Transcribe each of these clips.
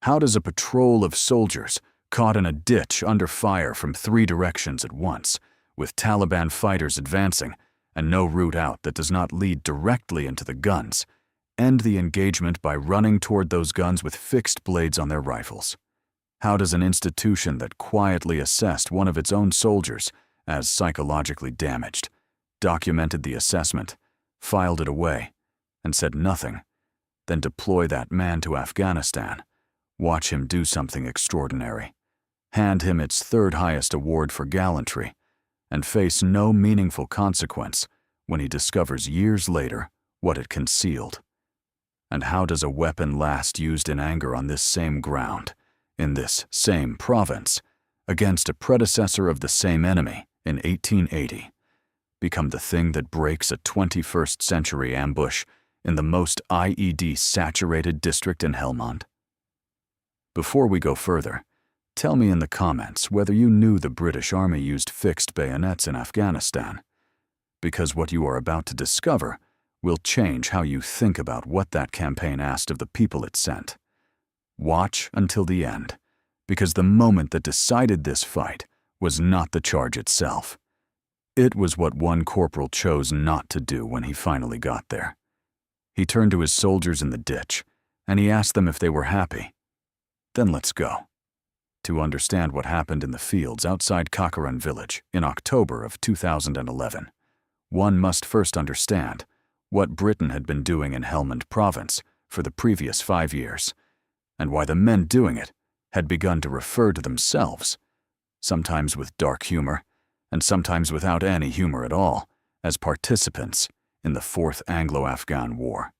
How does a patrol of soldiers, caught in a ditch under fire from 3 directions at once, with Taliban fighters advancing, and no route out that does not lead directly into the guns, end the engagement by running toward those guns with fixed blades on their rifles? How does an institution that quietly assessed one of its own soldiers as psychologically damaged, documented the assessment, filed it away, and said nothing, then deploy that man to Afghanistan, watch him do something extraordinary, hand him its 3rd highest award for gallantry, and face no meaningful consequence when he discovers years later what it concealed? And how does a weapon last used in anger on this same ground, in this same province, against a predecessor of the same enemy in 1880, become the thing that breaks a 21st century ambush in the most IED-saturated district in Helmand? Before we go further, tell me in the comments whether you knew the British Army used fixed bayonets in Afghanistan, because what you are about to discover will change how you think about what that campaign asked of the people it sent. Watch until the end, because the moment that decided this fight was not the charge itself. It was what one corporal chose not to do when he finally got there. He turned to his soldiers in the ditch, and he asked them if they were happy. Then let's go. To understand what happened in the fields outside Kakaran village in October of 2011, one must first understand what Britain had been doing in Helmand Province for the previous 5 years, and why the men doing it had begun to refer to themselves, sometimes with dark humor, and sometimes without any humor at all, as participants in the 4th Anglo-Afghan War.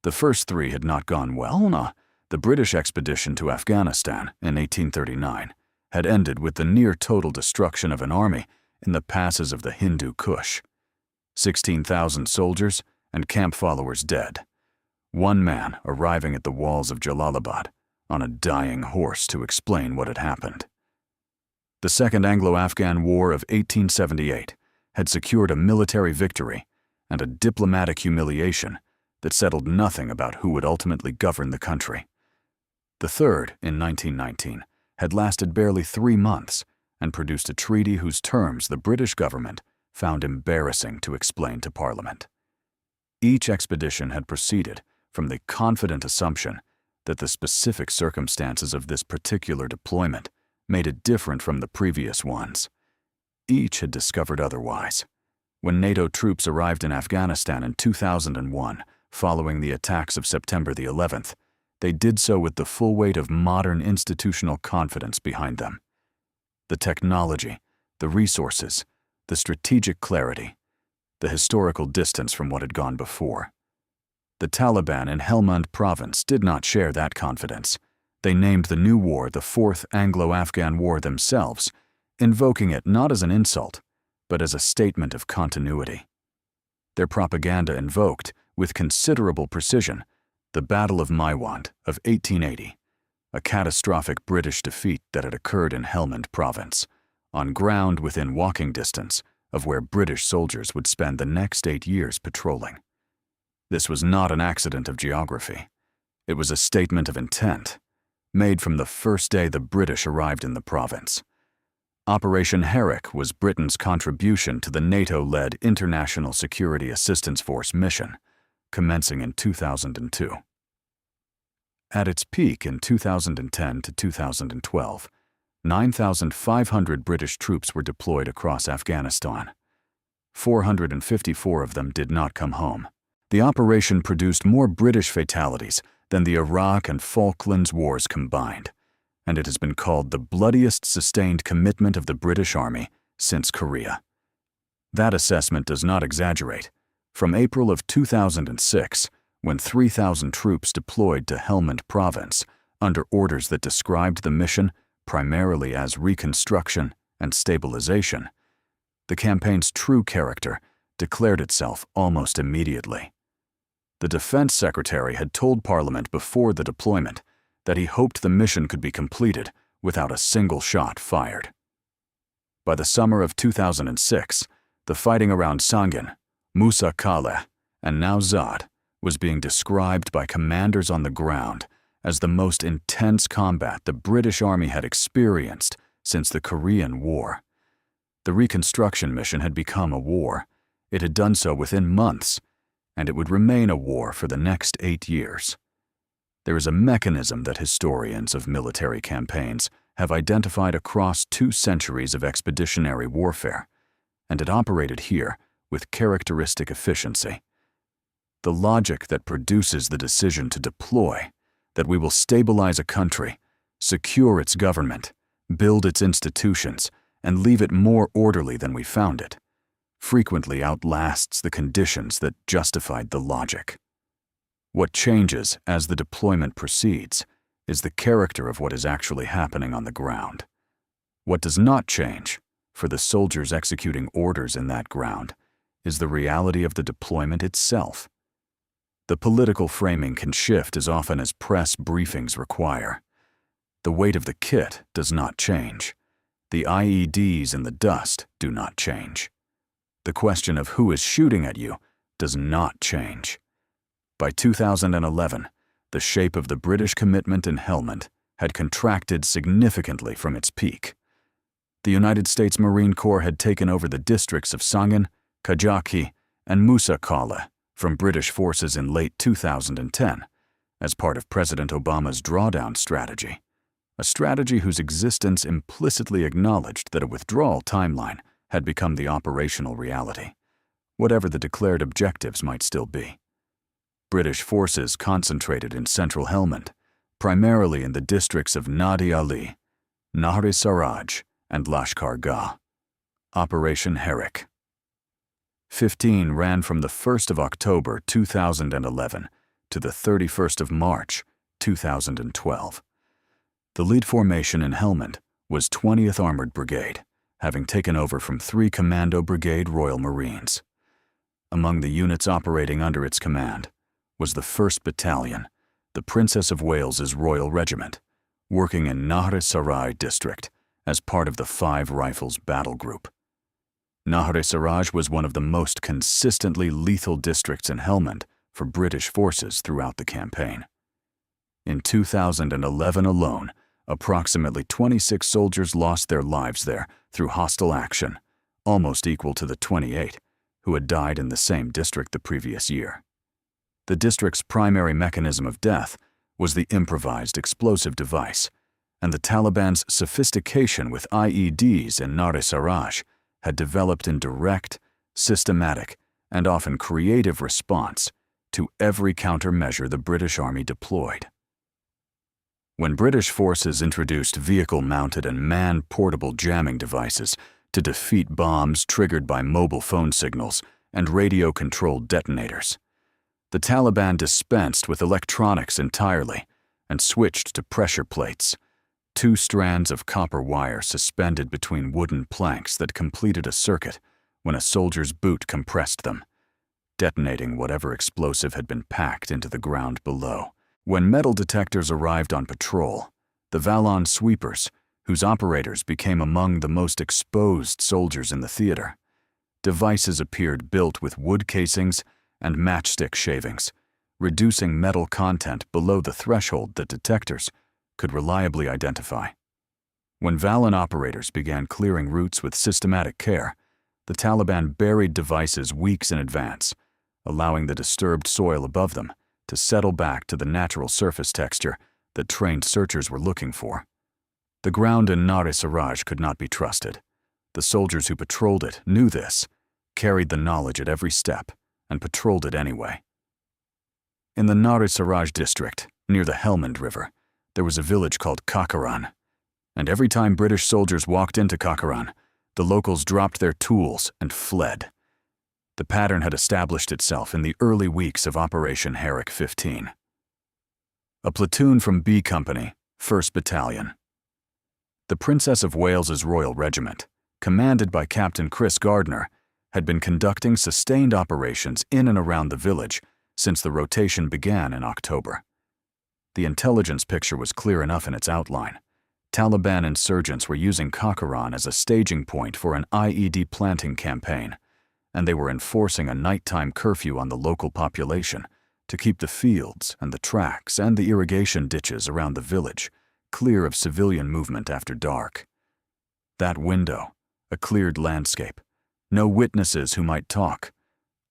The first 3 had not gone well. The British expedition to Afghanistan in 1839 had ended with the near-total destruction of an army in the passes of the Hindu Kush. 16,000 soldiers and camp followers dead. One man arriving at the walls of Jalalabad on a dying horse to explain what had happened. The Second Anglo-Afghan War of 1878 had secured a military victory and a diplomatic humiliation that settled nothing about who would ultimately govern the country. The third, in 1919, had lasted barely 3 months and produced a treaty whose terms the British government found embarrassing to explain to Parliament. Each expedition had proceeded from the confident assumption that the specific circumstances of this particular deployment made it different from the previous ones. Each had discovered otherwise. When NATO troops arrived in Afghanistan in 2001, following the attacks of September the 11th, they did so with the full weight of modern institutional confidence behind them. The technology, the resources, the strategic clarity, the historical distance from what had gone before. The Taliban in Helmand Province did not share that confidence. They named the new war the 4th Anglo-Afghan War themselves, invoking it not as an insult, but as a statement of continuity. Their propaganda invoked, with considerable precision, the Battle of Maiwand of 1880, a catastrophic British defeat that had occurred in Helmand Province, on ground within walking distance of where British soldiers would spend the next 8 years patrolling. This was not an accident of geography. It was a statement of intent, made from the first day the British arrived in the province. Operation Herrick was Britain's contribution to the NATO-led International Security Assistance Force mission, commencing in 2002. At its peak in 2010 to 2012, 9,500 British troops were deployed across Afghanistan. 454 of them did not come home. The operation produced more British fatalities than the Iraq and Falklands Wars combined, and it has been called the bloodiest sustained commitment of the British Army since Korea. That assessment does not exaggerate. From April of 2006, when 3,000 troops deployed to Helmand Province under orders that described the mission primarily as reconstruction and stabilization, the campaign's true character declared itself almost immediately. The Defense Secretary had told Parliament before the deployment that he hoped the mission could be completed without a single shot fired. By the summer of 2006, the fighting around Sangin, Musa Kaleh, and now Zad was being described by commanders on the ground as the most intense combat the British Army had experienced since the Korean War. The reconstruction mission had become a war. It had done so within months, and it would remain a war for the next 8 years. There is a mechanism that historians of military campaigns have identified across 2 centuries of expeditionary warfare, and it operated here with characteristic efficiency. The logic that produces the decision to deploy, that we will stabilize a country, secure its government, build its institutions, and leave it more orderly than we found it, frequently outlasts the conditions that justified the logic. What changes as the deployment proceeds is the character of what is actually happening on the ground. What does not change, for the soldiers executing orders in that ground, is the reality of the deployment itself. The political framing can shift as often as press briefings require. The weight of the kit does not change. The IEDs in the dust do not change. The question of who is shooting at you does not change. By 2011, the shape of the British commitment in Helmand had contracted significantly from its peak. The United States Marine Corps had taken over the districts of Sangin, Kajaki, and Musa Qala from British forces in late 2010 as part of President Obama's drawdown strategy, a strategy whose existence implicitly acknowledged that a withdrawal timeline had become the operational reality, whatever the declared objectives might still be. British forces concentrated in central Helmand, primarily in the districts of Nadi Ali, Nahri Saraj, and Lashkar Gah. Operation Herrick. 15 ran from the 1st of October 2011 to the 31st of March 2012. The lead formation in Helmand was 20th Armored Brigade, having taken over from 3 Commando Brigade Royal Marines. Among the units operating under its command was the 1st Battalion, the Princess of Wales's Royal Regiment, working in Nahr-e-Saraj district as part of the 5 Rifles Battle Group. Nahr-e-Saraj was one of the most consistently lethal districts in Helmand for British forces throughout the campaign. In 2011 alone, approximately 26 soldiers lost their lives there through hostile action, almost equal to the 28 who had died in the same district the previous year. The district's primary mechanism of death was the improvised explosive device, and the Taliban's sophistication with IEDs in Nahr-e-Saraj had developed in direct, systematic, and often creative response to every countermeasure the British Army deployed. When British forces introduced vehicle-mounted and man-portable jamming devices to defeat bombs triggered by mobile phone signals and radio-controlled detonators, the Taliban dispensed with electronics entirely and switched to pressure plates, 2 strands of copper wire suspended between wooden planks that completed a circuit when a soldier's boot compressed them, detonating whatever explosive had been packed into the ground below. When metal detectors arrived on patrol, the Valon sweepers, whose operators became among the most exposed soldiers in the theater, devices appeared built with wood casings and matchstick shavings, reducing metal content below the threshold that detectors could reliably identify. When Valon operators began clearing routes with systematic care, the Taliban buried devices weeks in advance, allowing the disturbed soil above them to settle back to the natural surface texture that trained searchers were looking for. The ground in Nahr-e-Saraj could not be trusted. The soldiers who patrolled it knew this, carried the knowledge at every step, and patrolled it anyway. In the Nahr-e-Saraj district, near the Helmand River, there was a village called Kakaran, and every time British soldiers walked into Kakaran, the locals dropped their tools and fled. The pattern had established itself in the early weeks of Operation Herrick 15. A platoon from B Company, 1st Battalion. The Princess of Wales's Royal Regiment, commanded by Captain Chris Gardner, had been conducting sustained operations in and around the village since the rotation began in October. The intelligence picture was clear enough in its outline. Taliban insurgents were using Kakaran as a staging point for an IED planting campaign, and they were enforcing a nighttime curfew on the local population to keep the fields and the tracks and the irrigation ditches around the village clear of civilian movement after dark. That window, a cleared landscape, no witnesses who might talk,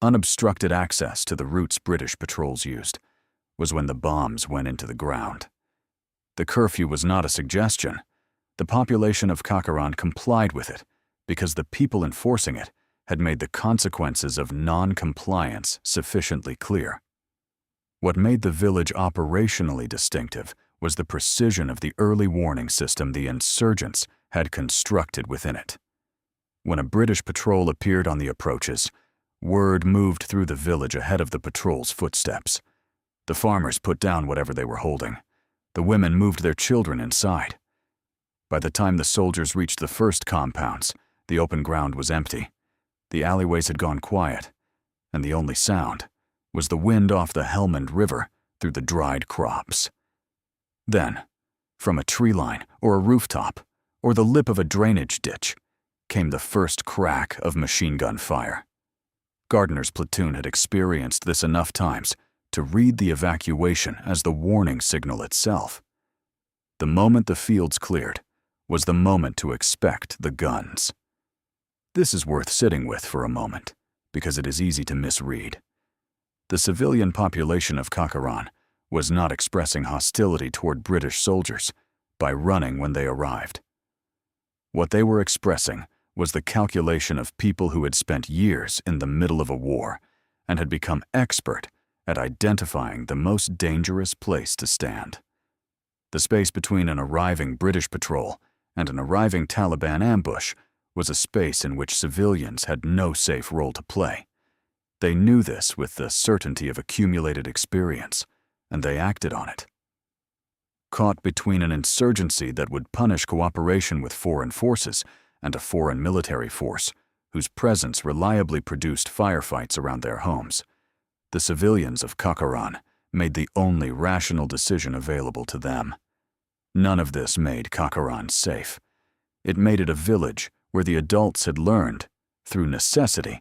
unobstructed access to the routes British patrols used, was when the bombs went into the ground. The curfew was not a suggestion. The population of Kakaran complied with it because the people enforcing it had made the consequences of non-compliance sufficiently clear. What made the village operationally distinctive was the precision of the early warning system the insurgents had constructed within it. When a British patrol appeared on the approaches, word moved through the village ahead of the patrol's footsteps. The farmers put down whatever they were holding. The women moved their children inside. By the time the soldiers reached the first compounds, the open ground was empty. The alleyways had gone quiet, and the only sound was the wind off the Helmand River through the dried crops. Then, from a tree line or a rooftop or the lip of a drainage ditch, came the first crack of machine gun fire. Gardner's platoon had experienced this enough times to read the evacuation as the warning signal itself. The moment the fields cleared was the moment to expect the guns. This is worth sitting with for a moment, because it is easy to misread. The civilian population of Kakaran was not expressing hostility toward British soldiers by running when they arrived. What they were expressing was the calculation of people who had spent years in the middle of a war and had become expert at identifying the most dangerous place to stand. The space between an arriving British patrol and an arriving Taliban ambush was a space in which civilians had no safe role to play. They knew this with the certainty of accumulated experience, and they acted on it. Caught between an insurgency that would punish cooperation with foreign forces and a foreign military force whose presence reliably produced firefights around their homes, the civilians of Kakaran made the only rational decision available to them. None of this made Kakaran safe. It made it a village where the adults had learned, through necessity,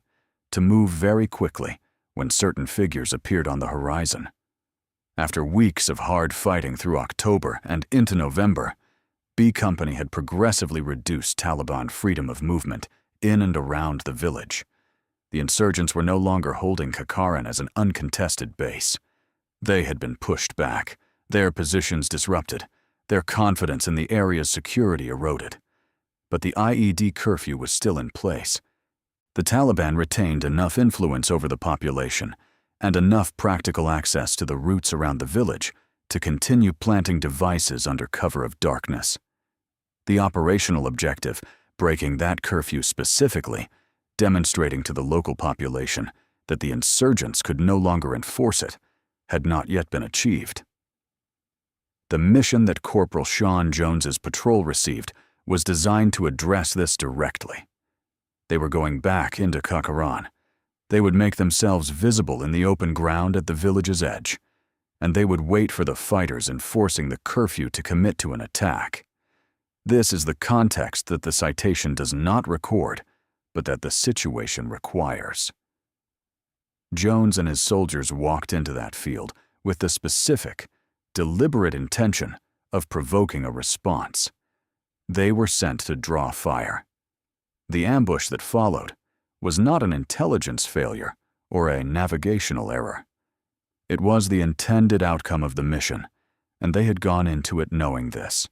to move very quickly when certain figures appeared on the horizon. After weeks of hard fighting through October and into November, B Company had progressively reduced Taliban freedom of movement in and around the village. The insurgents were no longer holding Kakaran as an uncontested base. They had been pushed back, their positions disrupted, their confidence in the area's security eroded. But the IED curfew was still in place. The Taliban retained enough influence over the population and enough practical access to the routes around the village to continue planting devices under cover of darkness. The operational objective, breaking that curfew specifically, demonstrating to the local population that the insurgents could no longer enforce it, had not yet been achieved. The mission that Corporal Sean Jones's patrol received was designed to address this directly. They were going back into Kakaran. They would make themselves visible in the open ground at the village's edge, and they would wait for the fighters enforcing the curfew to commit to an attack. This is the context that the citation does not record, but that the situation requires. Jones and his soldiers walked into that field with the specific, deliberate intention of provoking a response. They were sent to draw fire. The ambush that followed was not an intelligence failure or a navigational error. It was the intended outcome of the mission, and they had gone into it knowing this.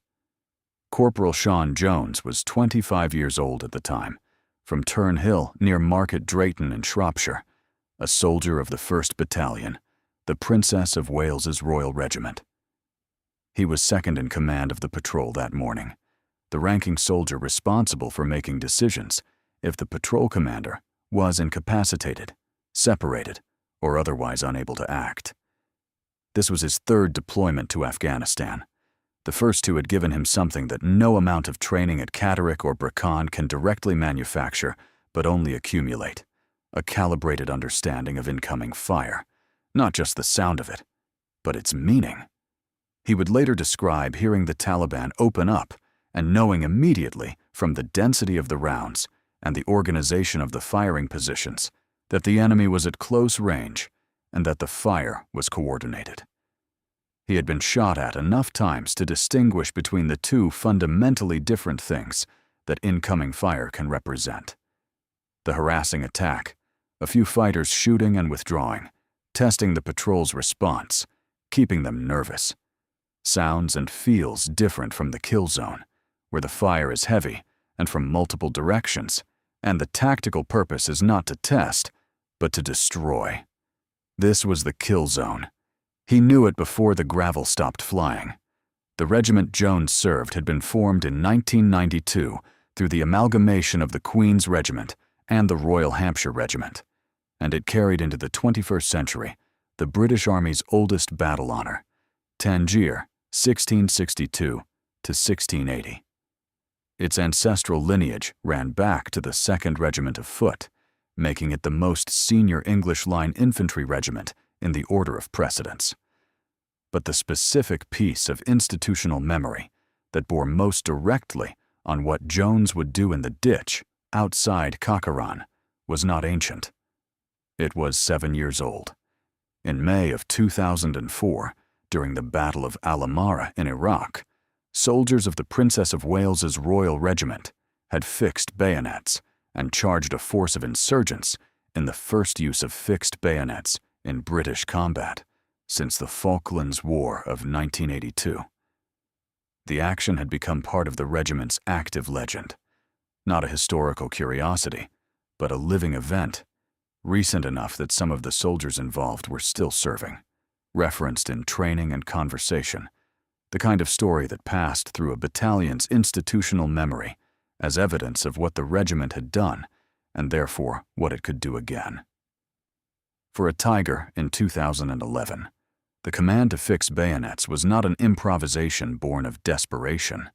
Corporal Sean Jones was 25 years old at the time, from Turn Hill near Market Drayton in Shropshire, a soldier of the 1st Battalion, the Princess of Wales's Royal Regiment. He was second in command of the patrol that morning, the ranking soldier responsible for making decisions if the patrol commander was incapacitated, separated, or otherwise unable to act. This was his 3rd deployment to Afghanistan. The first 2 had given him something that no amount of training at Herrick or Brecon can directly manufacture, but only accumulate: a calibrated understanding of incoming fire, not just the sound of it, but its meaning. He would later describe hearing the Taliban open up and knowing immediately from the density of the rounds and the organization of the firing positions that the enemy was at close range and that the fire was coordinated. He had been shot at enough times to distinguish between the two fundamentally different things that incoming fire can represent. The harassing attack, a few fighters shooting and withdrawing, testing the patrol's response, keeping them nervous. Sounds and feels different from the kill zone, where the fire is heavy and from multiple directions, and the tactical purpose is not to test, but to destroy. This was the kill zone. He knew it before the gravel stopped flying. The regiment Jones served had been formed in 1992 through the amalgamation of the Queen's Regiment and the Royal Hampshire Regiment, and it carried into the 21st century the British Army's oldest battle honor, Tangier, 1662 to 1680. Its ancestral lineage ran back to the 2nd Regiment of Foot, making it the most senior English Line infantry regiment in the order of precedence. But the specific piece of institutional memory that bore most directly on what Jones would do in the ditch outside Kakaran was not ancient. It was 7 years old. In May of 2004, during the Battle of Al-Amara in Iraq, soldiers of the Princess of Wales's Royal Regiment had fixed bayonets and charged a force of insurgents in the first use of fixed bayonets in British combat since the Falklands War of 1982. The action had become part of the regiment's active legend, not a historical curiosity, but a living event, recent enough that some of the soldiers involved were still serving, referenced in training and conversation, the kind of story that passed through a battalion's institutional memory as evidence of what the regiment had done and therefore what it could do again. For a Tiger in 2011, the command to fix bayonets was not an improvisation born of desperation.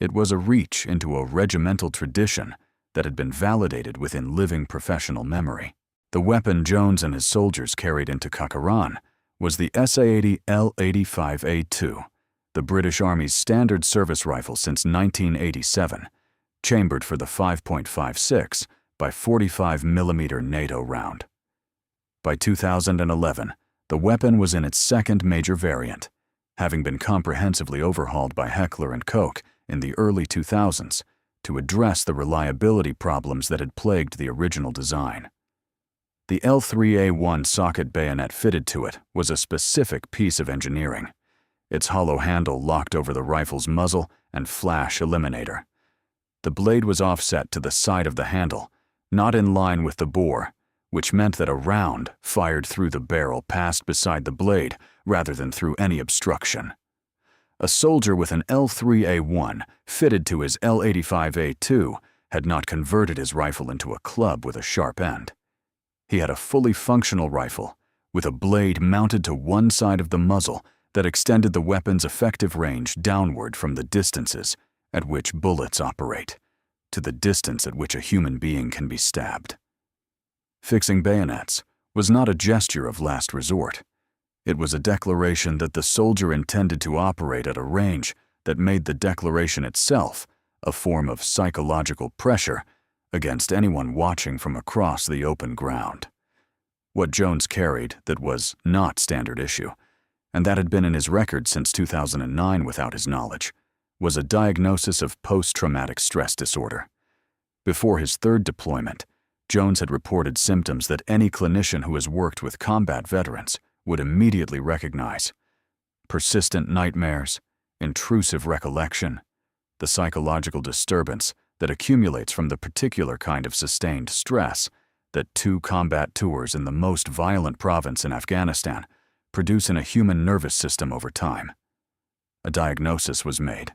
It was a reach into a regimental tradition that had been validated within living professional memory. The weapon Jones and his soldiers carried into Kakaran was the SA-80 L85A2, the British Army's standard service rifle since 1987, chambered for the 5.56 by 45 mm NATO round. By 2011, the weapon was in its second major variant, having been comprehensively overhauled by Heckler & Koch in the early 2000s to address the reliability problems that had plagued the original design. The L3A1 socket bayonet fitted to it was a specific piece of engineering, its hollow handle locked over the rifle's muzzle and flash eliminator. The blade was offset to the side of the handle, not in line with the bore, which meant that a round fired through the barrel passed beside the blade rather than through any obstruction. A soldier with an L3A1 fitted to his L85A2 had not converted his rifle into a club with a sharp end. He had a fully functional rifle, with a blade mounted to one side of the muzzle that extended the weapon's effective range downward from the distances at which bullets operate, to the distance at which a human being can be stabbed. Fixing bayonets was not a gesture of last resort. It was a declaration that the soldier intended to operate at a range that made the declaration itself a form of psychological pressure against anyone watching from across the open ground. What Jones carried that was not standard issue, and that had been in his record since 2009 without his knowledge, was a diagnosis of post-traumatic stress disorder. Before his third deployment, Jones had reported symptoms that any clinician who has worked with combat veterans would immediately recognize: persistent nightmares, intrusive recollection, the psychological disturbance that accumulates from the particular kind of sustained stress that 2 combat tours in the most violent province in Afghanistan produce in a human nervous system over time. A diagnosis was made,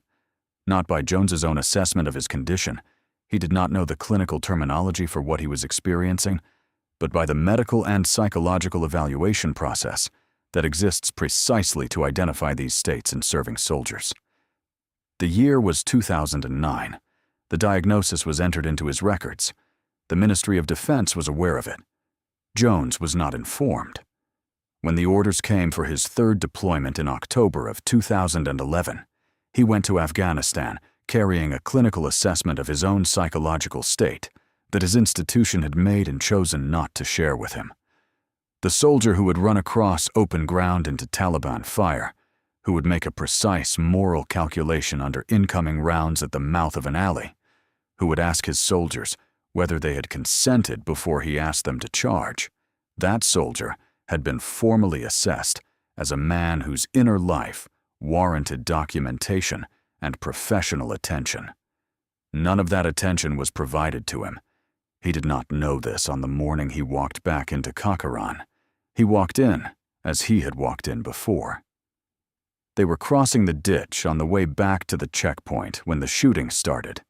not by Jones's own assessment of his condition. He did not know the clinical terminology for what he was experiencing, but by the medical and psychological evaluation process that exists precisely to identify these states in serving soldiers. The year was 2009. The diagnosis was entered into his records. The Ministry of Defense was aware of it. Jones was not informed. When the orders came for his third deployment in October of 2011, he went to Afghanistan carrying a clinical assessment of his own psychological state that his institution had made and chosen not to share with him. The soldier who would run across open ground into Taliban fire, who would make a precise moral calculation under incoming rounds at the mouth of an alley, who would ask his soldiers whether they had consented before he asked them to charge. That soldier had been formally assessed as a man whose inner life warranted documentation and professional attention. None of that attention was provided to him. He did not know this on the morning he walked back into Kakaran. He walked in as he had walked in before. They were crossing the ditch on the way back to the checkpoint when the shooting started.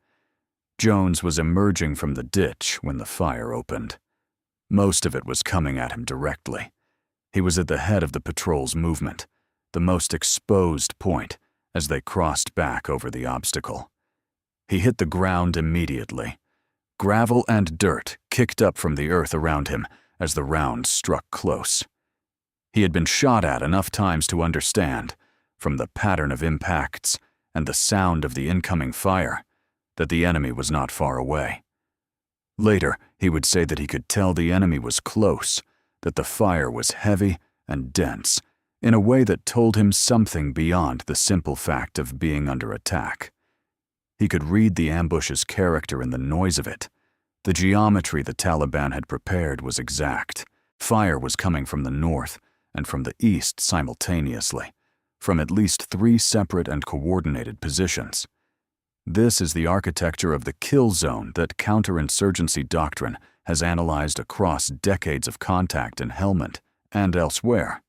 Jones was emerging from the ditch when the fire opened. Most of it was coming at him directly. He was at the head of the patrol's movement, the most exposed point as they crossed back over the obstacle. He hit the ground immediately. Gravel and dirt kicked up from the earth around him as the round struck close. He had been shot at enough times to understand, from the pattern of impacts and the sound of the incoming fire, that the enemy was not far away. Later, he would say that he could tell the enemy was close, that the fire was heavy and dense, in a way that told him something beyond the simple fact of being under attack. He could read the ambush's character in the noise of it. The geometry the Taliban had prepared was exact. Fire was coming from the north and from the east simultaneously, from at least 3 separate and coordinated positions. This is the architecture of the kill zone that counterinsurgency doctrine has analyzed across decades of contact in Helmand and elsewhere.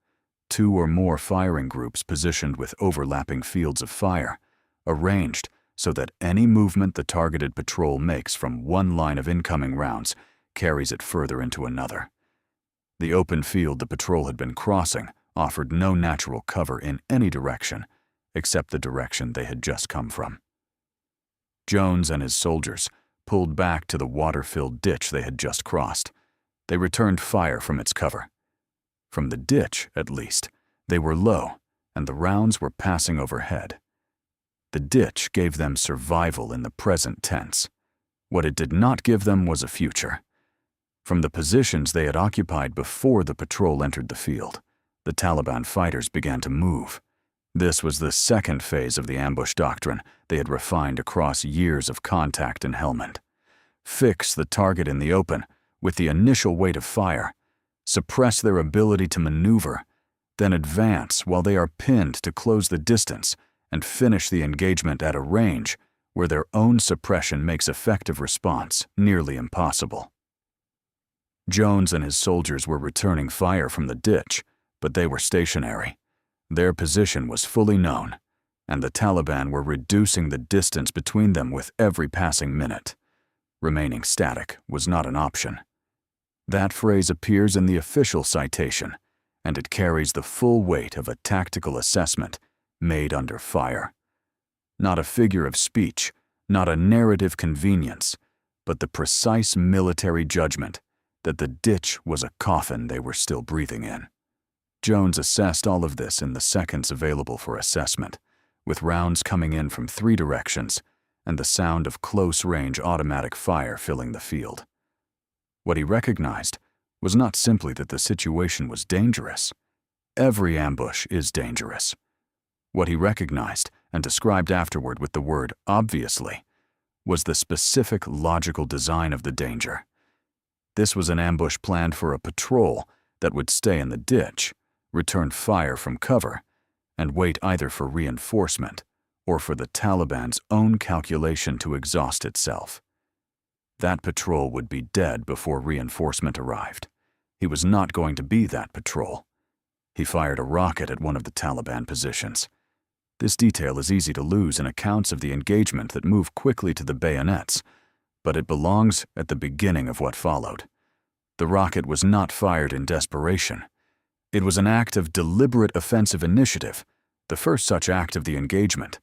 2 or more firing groups positioned with overlapping fields of fire, arranged so that any movement the targeted patrol makes from one line of incoming rounds carries it further into another. The open field the patrol had been crossing offered no natural cover in any direction except the direction they had just come from. Jones and his soldiers pulled back to the water-filled ditch they had just crossed. They returned fire from its cover. From the ditch, at least, they were low, and the rounds were passing overhead. The ditch gave them survival in the present tense. What it did not give them was a future. From the positions they had occupied before the patrol entered the field, the Taliban fighters began to move. This was the second phase of the ambush doctrine they had refined across years of contact in Helmand. Fix the target in the open with the initial weight of fire, suppress their ability to maneuver, then advance while they are pinned to close the distance and finish the engagement at a range where their own suppression makes effective response nearly impossible. Jones and his soldiers were returning fire from the ditch, but they were stationary. Their position was fully known, and the Taliban were reducing the distance between them with every passing minute. Remaining static was not an option. That phrase appears in the official citation, and it carries the full weight of a tactical assessment made under fire. Not a figure of speech, not a narrative convenience, but the precise military judgment that the ditch was a coffin they were still breathing in. Jones assessed all of this in the seconds available for assessment, with rounds coming in from 3 directions and the sound of close-range automatic fire filling the field. What he recognized was not simply that the situation was dangerous. Every ambush is dangerous. What he recognized and described afterward with the word obviously was the specific logical design of the danger. This was an ambush planned for a patrol that would stay in the ditch, return fire from cover, and wait either for reinforcement or for the Taliban's own calculation to exhaust itself. That patrol would be dead before reinforcement arrived. He was not going to be that patrol. He fired a rocket at one of the Taliban positions. This detail is easy to lose in accounts of the engagement that move quickly to the bayonets, but it belongs at the beginning of what followed. The rocket was not fired in desperation. It was an act of deliberate offensive initiative, the first such act of the engagement,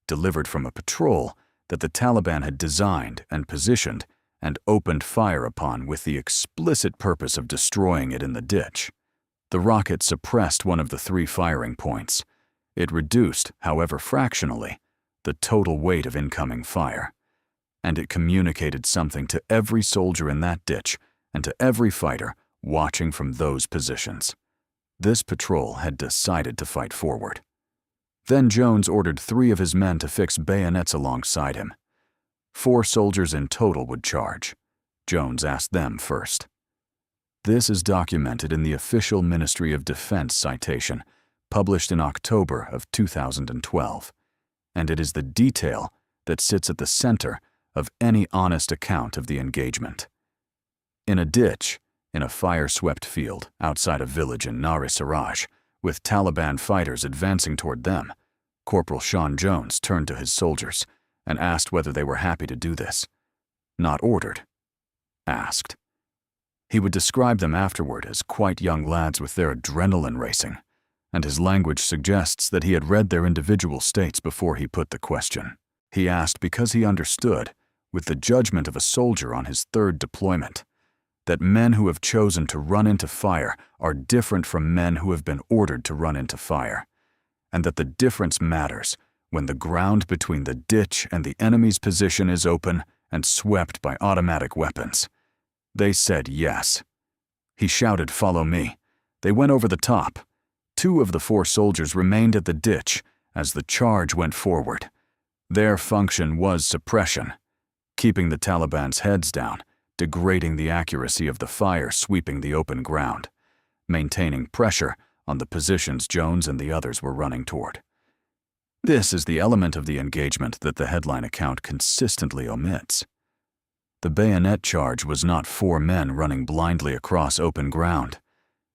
delivered from a patrol that the Taliban had designed and positioned and opened fire upon with the explicit purpose of destroying it in the ditch. The rocket suppressed one of the 3 firing points. It reduced, however fractionally, the total weight of incoming fire. And it communicated something to every soldier in that ditch and to every fighter watching from those positions. This patrol had decided to fight forward. Then Jones ordered 3 of his men to fix bayonets alongside him. 4 soldiers in total would charge. Jones asked them first. This is documented in the official Ministry of Defense citation, published in October of 2012, and it is the detail that sits at the center of any honest account of the engagement. In a ditch, in a fire-swept field outside a village in Nahr-e-Saraj, with Taliban fighters advancing toward them, Corporal Sean Jones turned to his soldiers and asked whether they were happy to do this. Not ordered. Asked. He would describe them afterward as quite young lads with their adrenaline racing, and his language suggests that he had read their individual states before he put the question. He asked because he understood, with the judgment of a soldier on his 3rd deployment, that men who have chosen to run into fire are different from men who have been ordered to run into fire, and that the difference matters when the ground between the ditch and the enemy's position is open and swept by automatic weapons. They said yes. He shouted, "Follow me." They went over the top. 2 of the 4 soldiers remained at the ditch as the charge went forward. Their function was suppression, keeping the Taliban's heads down, degrading the accuracy of the fire sweeping the open ground, maintaining pressure on the positions Jones and the others were running toward. This is the element of the engagement that the headline account consistently omits. The bayonet charge was not 4 men running blindly across open ground.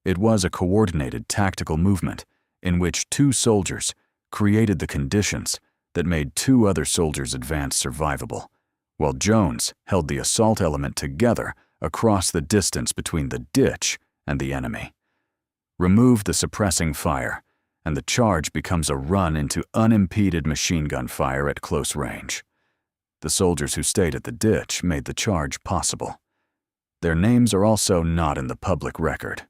It was a coordinated tactical movement in which 2 soldiers created the conditions that made 2 other soldiers' advance survivable, while Jones held the assault element together across the distance between the ditch and the enemy. Remove the suppressing fire, and the charge becomes a run into unimpeded machine gun fire at close range. The soldiers who stayed at the ditch made the charge possible. Their names are also not in the public record.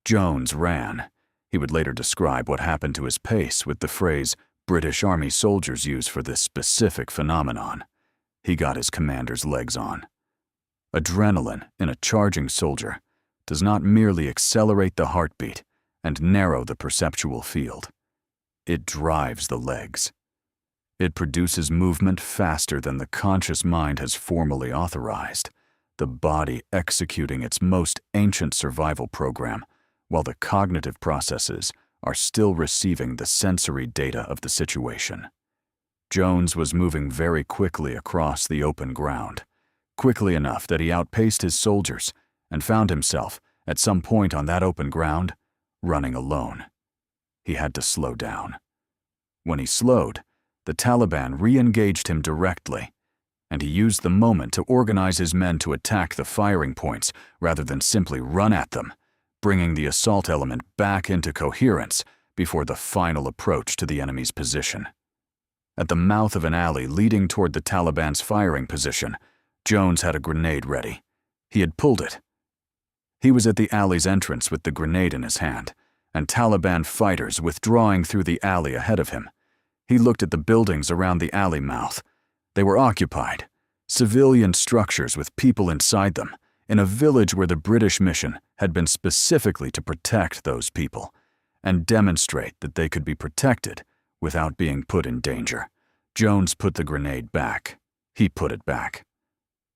Jones ran. He would later describe what happened to his pace with the phrase British Army soldiers use for this specific phenomenon. He got his commander's legs on. Adrenaline in a charging soldier does not merely accelerate the heartbeat and narrow the perceptual field. It drives the legs. It produces movement faster than the conscious mind has formally authorized, the body executing its most ancient survival program, while the cognitive processes are still receiving the sensory data of the situation. Jones was moving very quickly across the open ground, quickly enough that he outpaced his soldiers and found himself, at some point on that open ground, running alone. He had to slow down. When he slowed, the Taliban re-engaged him directly, and he used the moment to organize his men to attack the firing points rather than simply run at them, bringing the assault element back into coherence before the final approach to the enemy's position. At the mouth of an alley leading toward the Taliban's firing position, Jones had a grenade ready. He had pulled it. He was at the alley's entrance with the grenade in his hand, and Taliban fighters withdrawing through the alley ahead of him. He looked at the buildings around the alley mouth. They were occupied, civilian structures with people inside them, in a village where the British mission had been specifically to protect those people and demonstrate that they could be protected without being put in danger. Jones put the grenade back. He put it back.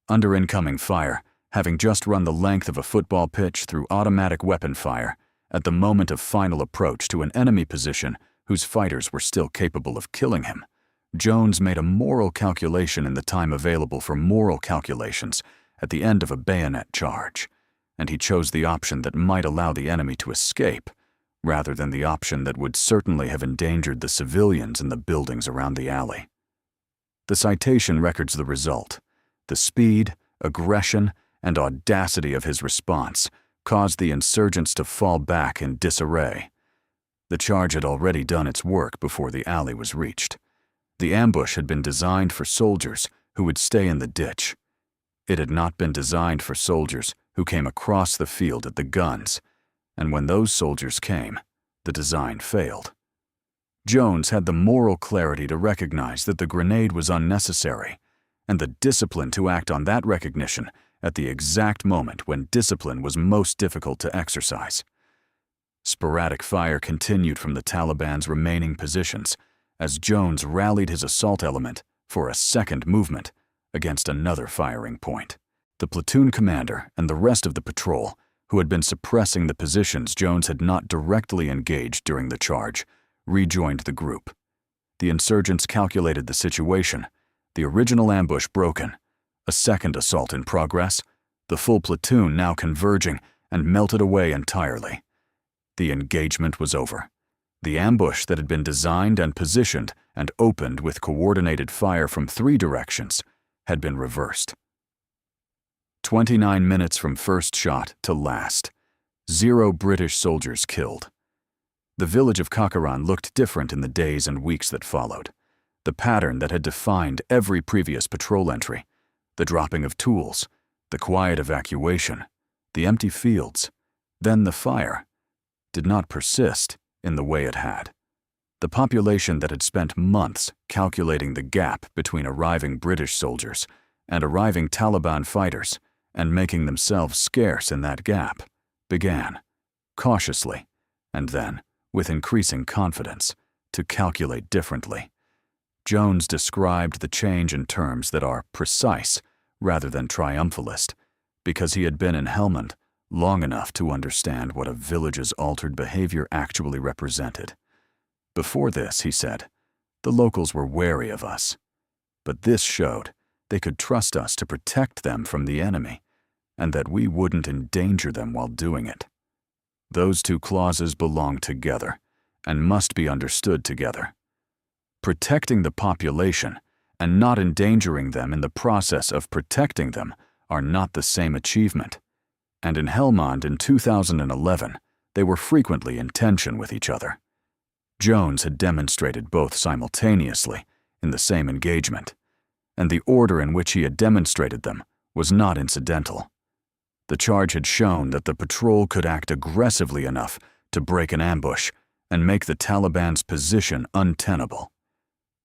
Under incoming fire, having just run the length of a football pitch through automatic weapon fire, at the moment of final approach to an enemy position whose fighters were still capable of killing him, Jones made a moral calculation in the time available for moral calculations at the end of a bayonet charge, and he chose the option that might allow the enemy to escape, rather than the option that would certainly have endangered the civilians in the buildings around the alley. The citation records the result. The speed, aggression, and audacity of his response caused the insurgents to fall back in disarray. The charge had already done its work before the alley was reached. The ambush had been designed for soldiers who would stay in the ditch. It had not been designed for soldiers who came across the field at the guns, and when those soldiers came, the design failed. Jones had the moral clarity to recognize that the grenade was unnecessary, and the discipline to act on that recognition at the exact moment when discipline was most difficult to exercise. Sporadic fire continued from the Taliban's remaining positions as Jones rallied his assault element for a second movement against another firing point. The platoon commander and the rest of the patrol, who had been suppressing the positions Jones had not directly engaged during the charge, rejoined the group. The insurgents calculated the situation, the original ambush broken, a second assault in progress, the full platoon now converging, and melted away entirely. The engagement was over. The ambush that had been designed and positioned and opened with coordinated fire from 3 directions had been reversed. 29 minutes from first shot to last. 0 British soldiers killed. The village of Kakaran looked different in the days and weeks that followed. The pattern that had defined every previous patrol entry, the dropping of tools, the quiet evacuation, the empty fields, then the fire, did not persist in the way it had. The population that had spent months calculating the gap between arriving British soldiers and arriving Taliban fighters and making themselves scarce in that gap began, cautiously, and then, with increasing confidence, to calculate differently. Jones described the change in terms that are precise rather than triumphalist, because he had been in Helmand long enough to understand what a village's altered behavior actually represented. Before this, he said, the locals were wary of us. But this showed they could trust us to protect them from the enemy, and that we wouldn't endanger them while doing it. Those 2 clauses belong together and must be understood together. Protecting the population and not endangering them in the process of protecting them are not the same achievement. And in Helmand in 2011, they were frequently in tension with each other. Jones had demonstrated both simultaneously in the same engagement, and the order in which he had demonstrated them was not incidental. The charge had shown that the patrol could act aggressively enough to break an ambush and make the Taliban's position untenable.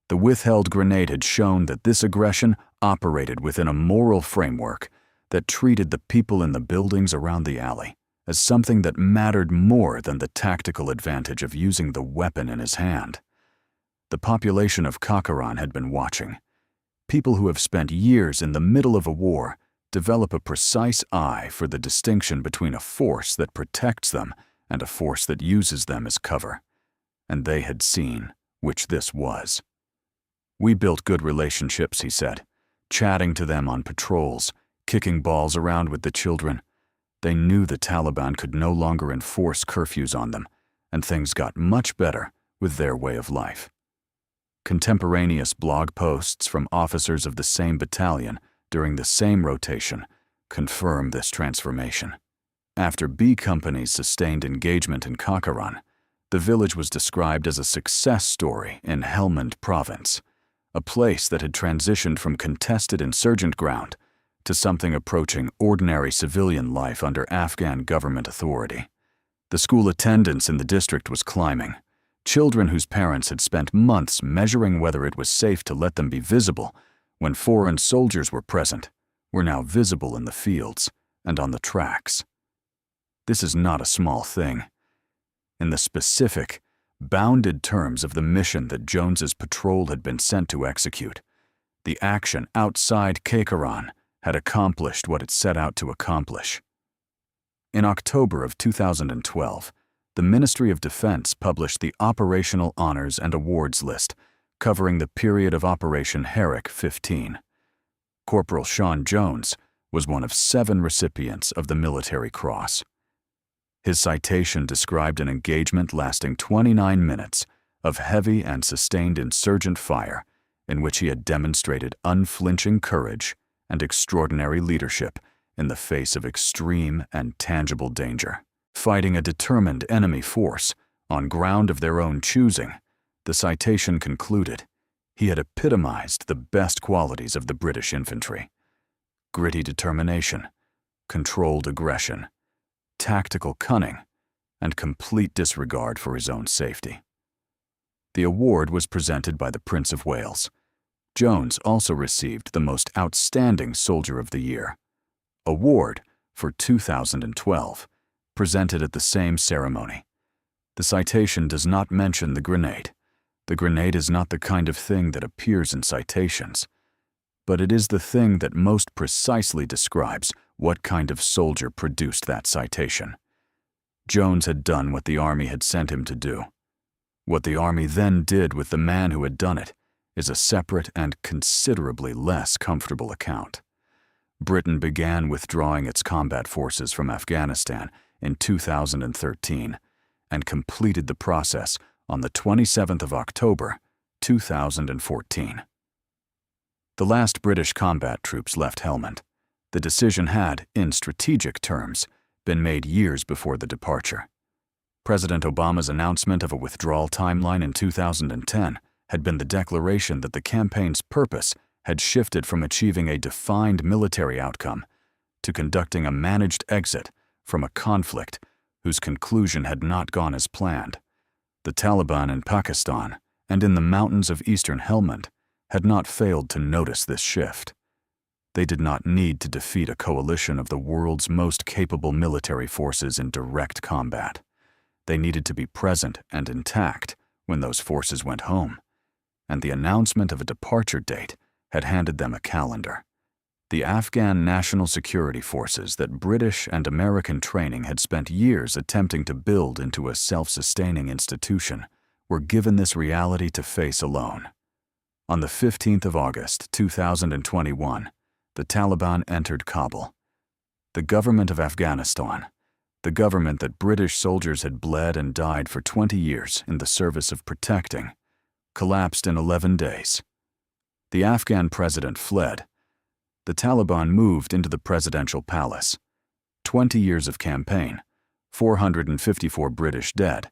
The withheld grenade had shown that this aggression operated within a moral framework that treated the people in the buildings around the alley as something that mattered more than the tactical advantage of using the weapon in his hand. The population of Kakaran had been watching. People who have spent years in the middle of a war develop a precise eye for the distinction between a force that protects them and a force that uses them as cover. And they had seen which this was. We built good relationships, he said, chatting to them on patrols, kicking balls around with the children. They knew the Taliban could no longer enforce curfews on them, and things got much better with their way of life. Contemporaneous blog posts from officers of the same battalion during the same rotation confirm this transformation. After B Company's sustained engagement in Kakaran, the village was described as a success story in Helmand Province, a place that had transitioned from contested insurgent ground to something approaching ordinary civilian life under Afghan government authority. The school attendance in the district was climbing. Children whose parents had spent months measuring whether it was safe to let them be visible when foreign soldiers were present were now visible in the fields and on the tracks. This is not a small thing. In the specific, bounded terms of the mission that Jones's patrol had been sent to execute, the action outside Kakaran had accomplished what it set out to accomplish. In October of 2012, the Ministry of Defense published the Operational Honors and Awards list covering the period of Operation Herrick 15. Corporal Sean Jones was one of 7 recipients of the Military Cross. His citation described an engagement lasting 29 minutes of heavy and sustained insurgent fire in which he had demonstrated unflinching courage and extraordinary leadership in the face of extreme and tangible danger. Fighting a determined enemy force on ground of their own choosing, the citation concluded, he had epitomized the best qualities of the British infantry: gritty determination, controlled aggression, tactical cunning, and complete disregard for his own safety. The award was presented by the Prince of Wales. Jones also received the Most Outstanding Soldier of the Year, Award for 2012, presented at the same ceremony. The citation does not mention the grenade. The grenade is not the kind of thing that appears in citations, but it is the thing that most precisely describes what kind of soldier produced that citation. Jones had done what the Army had sent him to do. What the Army then did with the man who had done it is a separate and considerably less comfortable account. Britain began withdrawing its combat forces from Afghanistan in 2013 and completed the process on the 27th of October, 2014. The last British combat troops left Helmand. The decision had, in strategic terms, been made years before the departure. President Obama's announcement of a withdrawal timeline in 2010 had been the declaration that the campaign's purpose had shifted from achieving a defined military outcome to conducting a managed exit from a conflict whose conclusion had not gone as planned. The Taliban in Pakistan and in the mountains of eastern Helmand had not failed to notice this shift. They did not need to defeat a coalition of the world's most capable military forces in direct combat. They needed to be present and intact when those forces went home, and the announcement of a departure date had handed them a calendar. The Afghan national security forces that British and American training had spent years attempting to build into a self-sustaining institution were given this reality to face alone. On the 15th of August, 2021, the Taliban entered Kabul. The government of Afghanistan, the government that British soldiers had bled and died for 20 years in the service of protecting, collapsed in 11 days. The Afghan president fled. The Taliban moved into the presidential palace. 20 years of campaign, 454 British dead,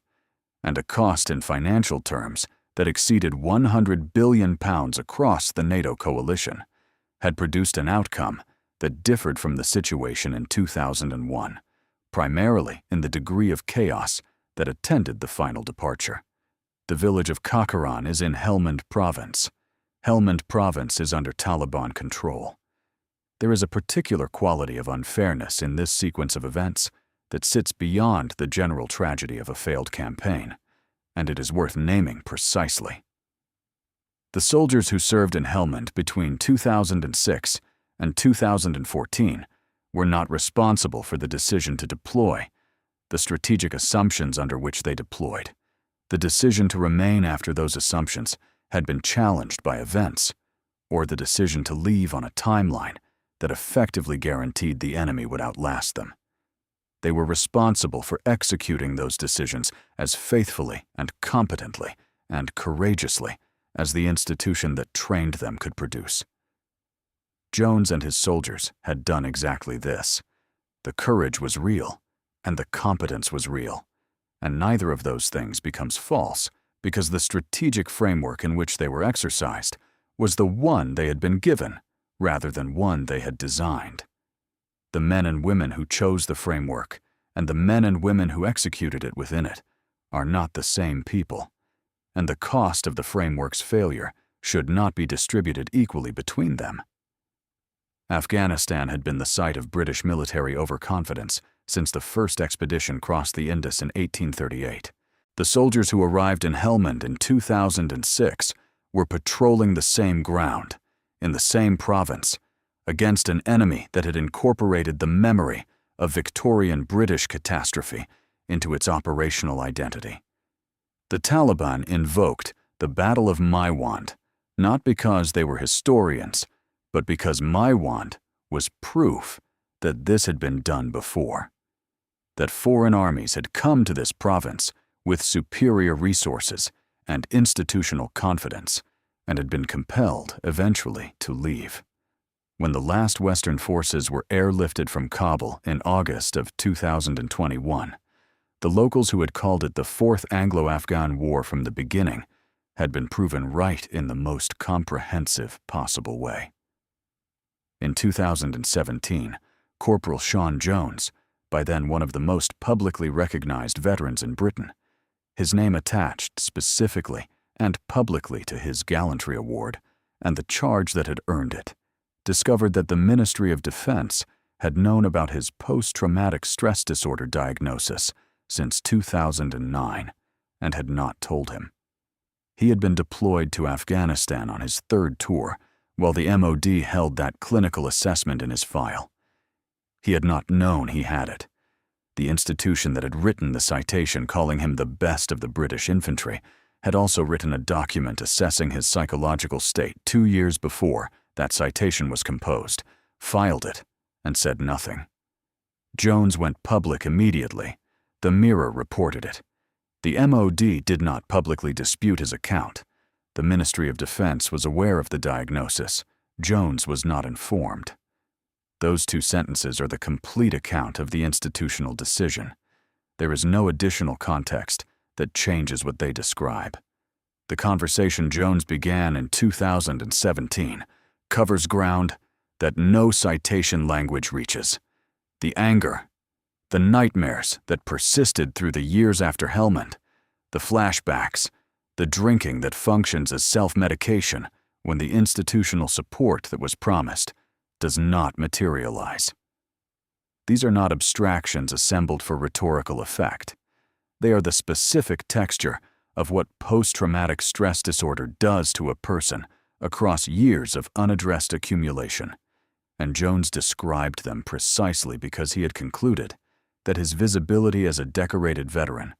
and a cost in financial terms that exceeded £100 billion across the NATO coalition had produced an outcome that differed from the situation in 2001, primarily in the degree of chaos that attended the final departure. The village of Kakaran is in Helmand Province. Helmand Province is under Taliban control. There is a particular quality of unfairness in this sequence of events that sits beyond the general tragedy of a failed campaign, and it is worth naming precisely. The soldiers who served in Helmand between 2006 and 2014 were not responsible for the decision to deploy, the strategic assumptions under which they deployed. The decision to remain after those assumptions had been challenged by events, or the decision to leave on a timeline that effectively guaranteed the enemy would outlast them. They were responsible for executing those decisions as faithfully and competently and courageously as the institution that trained them could produce. Jones and his soldiers had done exactly this. The courage was real, and the competence was real, and neither of those things becomes false because the strategic framework in which they were exercised was the one they had been given rather than one they had designed. The men and women who chose the framework and the men and women who executed it within it are not the same people, and the cost of the framework's failure should not be distributed equally between them. Afghanistan had been the site of British military overconfidence since the first expedition crossed the Indus in 1838. The soldiers who arrived in Helmand in 2006 were patrolling the same ground, in the same province, against an enemy that had incorporated the memory of Victorian British catastrophe into its operational identity. The Taliban invoked the Battle of Maiwand, not because they were historians, but because Maiwand was proof that this had been done before, that foreign armies had come to this province with superior resources and institutional confidence and had been compelled eventually to leave. When the last Western forces were airlifted from Kabul in August of 2021, the locals who had called it the Fourth Anglo-Afghan War from the beginning had been proven right in the most comprehensive possible way. In 2017, Corporal Sean Jones, by then one of the most publicly recognized veterans in Britain, his name attached specifically and publicly to his Gallantry Award and the charge that had earned it, discovered that the Ministry of Defense had known about his post-traumatic stress disorder diagnosis since 2009 and had not told him. He had been deployed to Afghanistan on his third tour, while the MOD held that clinical assessment in his file. He had not known he had it. The institution that had written the citation calling him the best of the British infantry had also written a document assessing his psychological state 2 years before that citation was composed, filed it, and said nothing. Jones went public immediately. The Mirror reported it. The MOD did not publicly dispute his account. The Ministry of Defense was aware of the diagnosis. Jones was not informed. Those 2 sentences are the complete account of the institutional decision. There is no additional context that changes what they describe. The conversation Jones began in 2017 covers ground that no citation language reaches. The anger, the nightmares that persisted through the years after Helmand, the flashbacks, the drinking that functions as self-medication when the institutional support that was promised does not materialize. These are not abstractions assembled for rhetorical effect. They are the specific texture of what post-traumatic stress disorder does to a person across years of unaddressed accumulation, and Jones described them precisely because he had concluded that his visibility as a decorated veteran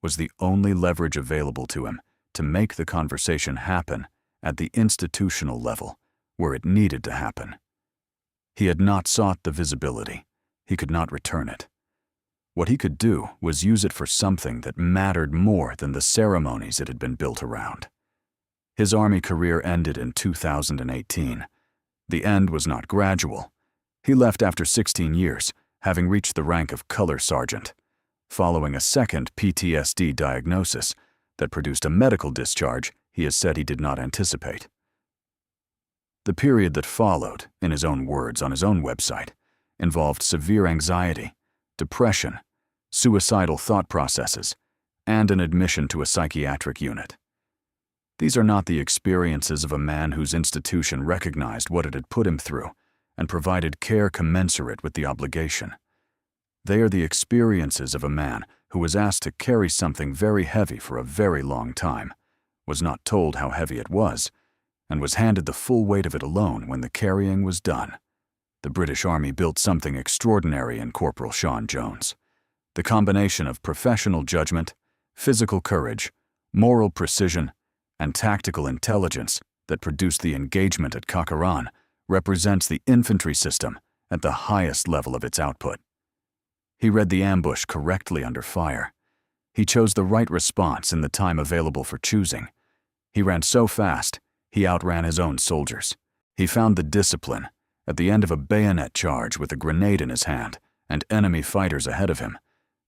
was the only leverage available to him to make the conversation happen at the institutional level where it needed to happen. He had not sought the visibility. He could not return it. What he could do was use it for something that mattered more than the ceremonies it had been built around. His Army career ended in 2018. The end was not gradual. He left after 16 years, having reached the rank of Color Sergeant, following a second PTSD diagnosis that produced a medical discharge he has said he did not anticipate. The period that followed, in his own words on his own website, involved severe anxiety, depression, suicidal thought processes, and an admission to a psychiatric unit. These are not the experiences of a man whose institution recognized what it had put him through and provided care commensurate with the obligation. They are the experiences of a man who was asked to carry something very heavy for a very long time, was not told how heavy it was, and was handed the full weight of it alone when the carrying was done. The British Army built something extraordinary in Corporal Sean Jones. The combination of professional judgment, physical courage, moral precision, and tactical intelligence that produced the engagement at Kakaran represents the infantry system at the highest level of its output. He read the ambush correctly under fire. He chose the right response in the time available for choosing. He ran so fast, he outran his own soldiers. He found the discipline, at the end of a bayonet charge with a grenade in his hand and enemy fighters ahead of him,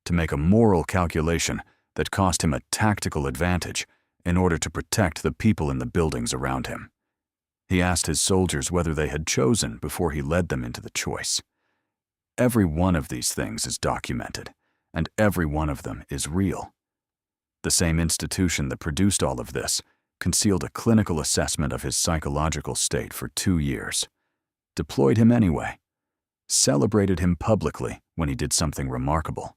to make a moral calculation that cost him a tactical advantage in order to protect the people in the buildings around him. He asked his soldiers whether they had chosen before he led them into the choice. Every one of these things is documented, and every one of them is real. The same institution that produced all of this concealed a clinical assessment of his psychological state for 2 years, deployed him anyway, celebrated him publicly when he did something remarkable,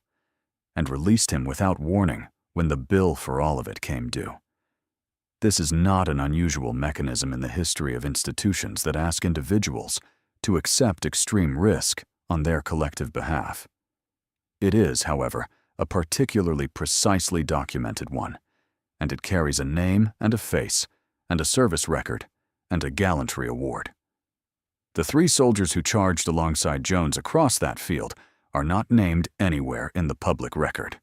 and released him without warning when the bill for all of it came due. This is not an unusual mechanism in the history of institutions that ask individuals to accept extreme risk on their collective behalf. It is, however, a particularly precisely documented one, and it carries a name and a face, and a service record, and a gallantry award. The 3 soldiers who charged alongside Jones across that field are not named anywhere in the public record.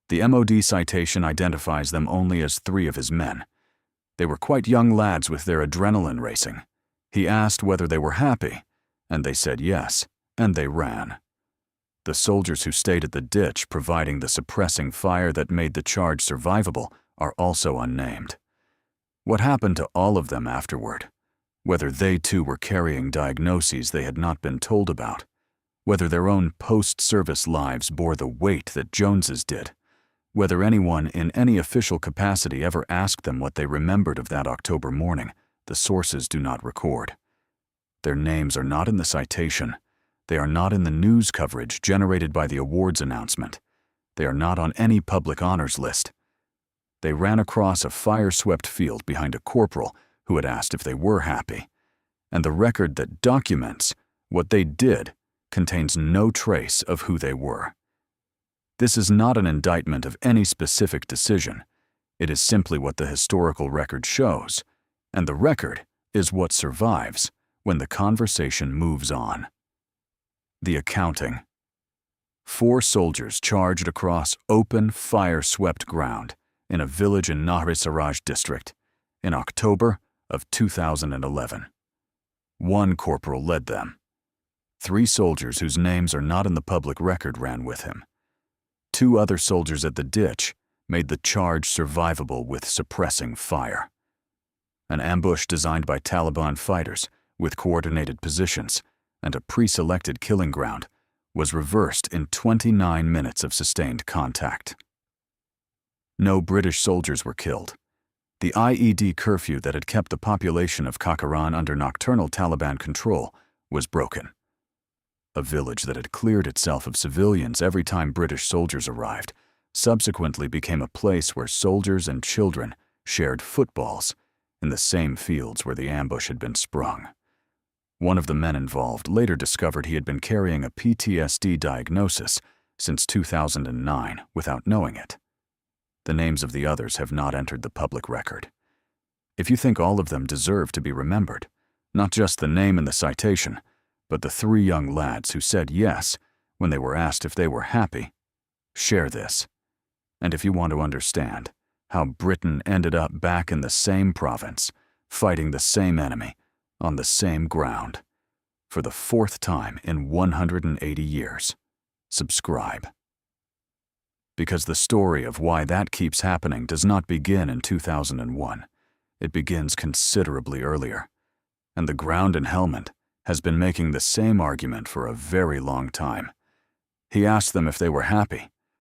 The MOD citation identifies them only as 3 of his men. They were quite young lads with their adrenaline racing. He asked whether they were happy, and they said yes, and they ran. The soldiers who stayed at the ditch providing the suppressing fire that made the charge survivable are also unnamed. What happened to all of them afterward? Whether they too were carrying diagnoses they had not been told about, whether their own post-service lives bore the weight that Jones's did, whether anyone in any official capacity ever asked them what they remembered of that October morning, the sources do not record. Their names are not in the citation. They are not in the news coverage generated by the awards announcement. They are not on any public honors list. They ran across a fire-swept field behind a corporal who had asked if they were happy, and the record that documents what they did contains no trace of who they were. This is not an indictment of any specific decision. It is simply what the historical record shows, and the record is what survives when the conversation moves on. The accounting. 4 soldiers charged across open, fire-swept ground in a village in Nahr-e-Saraj district in October of 2011. 1 corporal led them. 3 soldiers whose names are not in the public record ran with him. 2 other soldiers at the ditch made the charge survivable with suppressing fire. An ambush designed by Taliban fighters with coordinated positions and a pre-selected killing ground was reversed in 29 minutes of sustained contact. No British soldiers were killed. The IED curfew that had kept the population of Kakaran under nocturnal Taliban control was broken. A village that had cleared itself of civilians every time British soldiers arrived subsequently became a place where soldiers and children shared footballs in the same fields where the ambush had been sprung. One of the men involved later discovered he had been carrying a PTSD diagnosis since 2009 without knowing it. The names of the others have not entered the public record. If you think all of them deserve to be remembered, not just the name in the citation, but the 3 young lads who said yes when they were asked if they were happy, share this. And if you want to understand how Britain ended up back in the same province, fighting the same enemy, on the same ground, for the 4th time in 180 years, subscribe. Because the story of why that keeps happening does not begin in 2001. It begins considerably earlier. And the ground in Helmand has been making the same argument for a very long time. He asked them if they were happy,